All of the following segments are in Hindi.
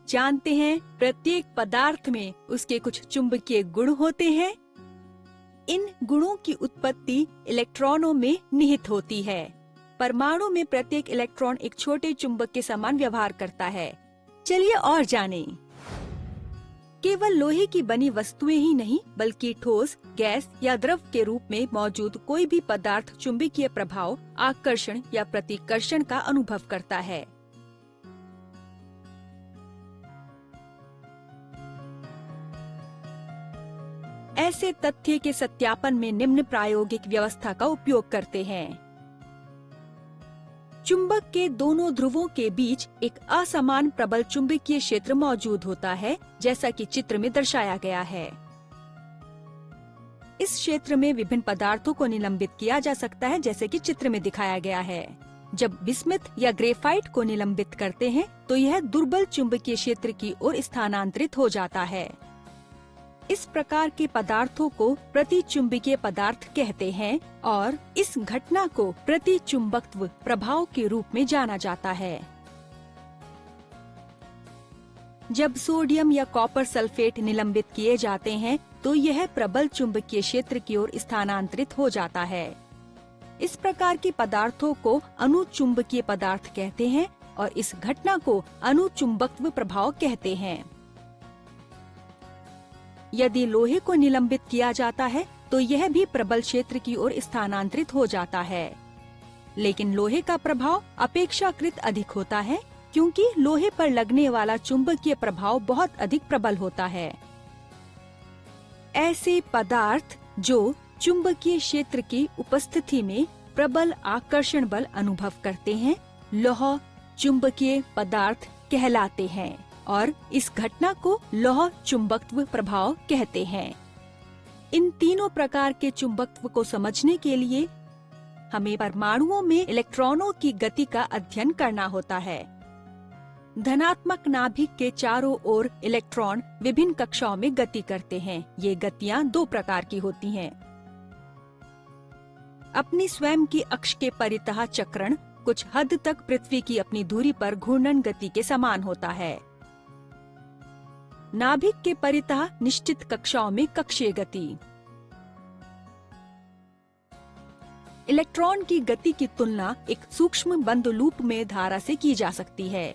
जानते हैं प्रत्येक पदार्थ में उसके कुछ चुंबकीय गुण होते हैं। इन गुणों की उत्पत्ति इलेक्ट्रॉनों में निहित होती है। परमाणु में प्रत्येक इलेक्ट्रॉन एक छोटे चुंबक के समान व्यवहार करता है। चलिए और जानें। केवल लोहे की बनी वस्तुएं ही नहीं बल्कि ठोस, गैस या द्रव के रूप में मौजूद कोई भी पदार्थ चुंबकीय प्रभाव, आकर्षण या प्रतिकर्षण का अनुभव करता है। ऐसे तथ्य के सत्यापन में निम्न प्रायोगिक व्यवस्था का उपयोग करते हैं। चुंबक के दोनों ध्रुवों के बीच एक असमान प्रबल चुंबकीय क्षेत्र मौजूद होता है, जैसा कि चित्र में दर्शाया गया है। इस क्षेत्र में विभिन्न पदार्थों को निलंबित किया जा सकता है, जैसे कि चित्र में दिखाया गया है। जब बिस्मिथ या ग्रेफाइट को निलंबित करते हैं तो यह दुर्बल चुंबकीय क्षेत्र की ओर स्थानांतरित हो जाता है। इस प्रकार के पदार्थों को प्रतिचुंबकीय पदार्थ कहते हैं और इस घटना को प्रतिचुंबकत्व प्रभाव के रूप में जाना जाता है। जब सोडियम या कॉपर सल्फेट निलंबित किए जाते हैं तो यह प्रबल चुंबकीय क्षेत्र की ओर स्थानांतरित हो जाता है। इस प्रकार के पदार्थों को अनुचुंबकीय पदार्थ कहते हैं और इस घटना को अनुचुंबकत्व प्रभाव कहते हैं। यदि लोहे को निलंबित किया जाता है तो यह भी प्रबल क्षेत्र की ओर स्थानांतरित हो जाता है, लेकिन लोहे का प्रभाव अपेक्षाकृत अधिक होता है क्योंकि लोहे पर लगने वाला चुंबकीय प्रभाव बहुत अधिक प्रबल होता है। ऐसे पदार्थ जो चुंबकीय क्षेत्र की उपस्थिति में प्रबल आकर्षण बल अनुभव करते हैं, लौह चुंबकीय पदार्थ कहलाते हैं और इस घटना को लौह चुंबकत्व प्रभाव कहते हैं। इन तीनों प्रकार के चुंबकत्व को समझने के लिए हमें परमाणुओं में इलेक्ट्रॉनों की गति का अध्ययन करना होता है। धनात्मक नाभिक के चारों ओर इलेक्ट्रॉन विभिन्न कक्षाओं में गति करते हैं। ये गतियां दो प्रकार की होती हैं। अपनी स्वयं की अक्ष के परितः चक्रण कुछ हद तक पृथ्वी की अपनी धुरी पर घूर्णन गति के समान होता है। नाभिक के परितः निश्चित कक्षाओं में कक्षीय गति। इलेक्ट्रॉन की गति की तुलना एक सूक्ष्म बंद लूप में धारा से की जा सकती है।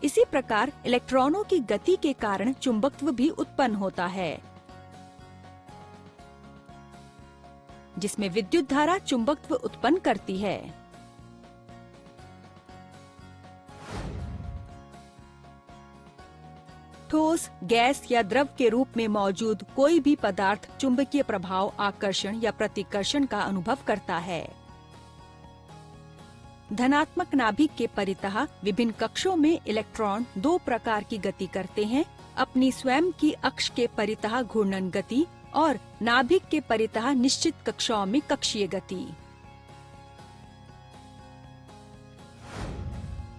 इसी प्रकार इलेक्ट्रॉनों की गति के कारण चुंबकत्व भी उत्पन्न होता है, जिसमें विद्युत धारा चुंबकत्व उत्पन्न करती है। ठोस, गैस या द्रव के रूप में मौजूद कोई भी पदार्थ चुंबकीय प्रभाव, आकर्षण या प्रतिकर्षण का अनुभव करता है। धनात्मक नाभिक के परितः विभिन्न कक्षों में इलेक्ट्रॉन दो प्रकार की गति करते हैं, अपनी स्वयं की अक्ष के परितः घूर्णन गति और नाभिक के परितः निश्चित कक्षाओं में कक्षीय गति।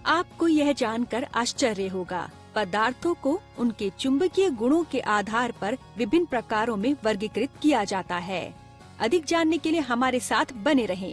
आपको यह जानकर आश्चर्य होगा, पदार्थों को उनके चुंबकीय गुणों के आधार पर विभिन्न प्रकारों में वर्गीकृत किया जाता है। अधिक जानने के लिए हमारे साथ बने रहें।